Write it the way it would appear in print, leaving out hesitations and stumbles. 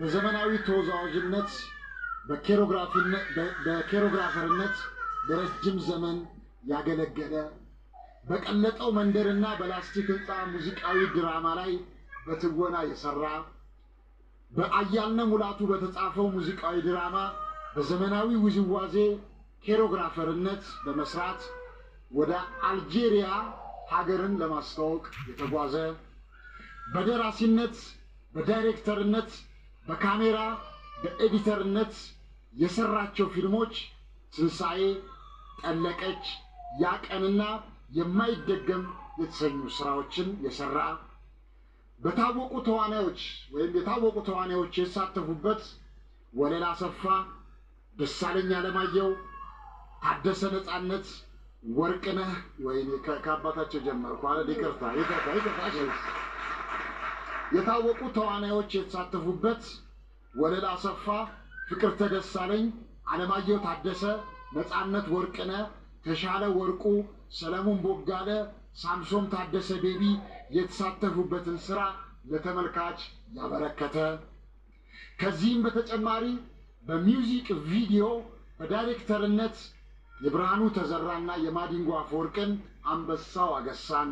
በዘመናዊ ተወዛዋዥነት በኬሮግራፈርነት ለረጅም ዘመን ያገለገለ በቀለጠው መንደርና በላስቲክ ህንፃ ሙዚቃዊ ድራማ ላይ በትወና የሰራ በአያልነ ሙላቱ በተጻፈው ሙዚቃዊ ድራማ በዘመናዊ ውዝዋዜ ኬሮግራፈርነት በመስራት ወደ አልጄሪያ ሀገርን ለማስተዋወቅ የተጓዘ በደራሲነት በዳይሬክተርነት በካሜራ በኤዲተርነት የሰራቸው ፊልሞች ትንሳኤ ጠለቀች ያቀንና የማይደገም የተሰኙ ስራዎችን የሰራ በታወቁ ተዋናዮች የተሳተፉበት ወለላ አሰፋ ደሳለኝ አለማየሁ ታደሰ ነጻነት ወርቅነህ ከአባታቸው ጀመርኩ አለ ይቅርታ የታወቁ ተዋናዮች የተሳተፉበት ወለላ አሰፋ ፍቅርተ ደሳለኝ አለማየሁ ታደሰ ነጻነት ወርቅነህ ተሻለ ወርቁ ሰለሞን ቦጋለ ሳምሶን ታደሰ ቤቢ የተሳተፉበትን ስራ ለተመልካች ያበረከተ ከዚህም በተጨማሪ በሚውዚክ ቪዲዮ በዳይሬክተርነት የብርሃኑ ተዘራና የማዲንጎ አፈወርቅን አንበሳው አገሳን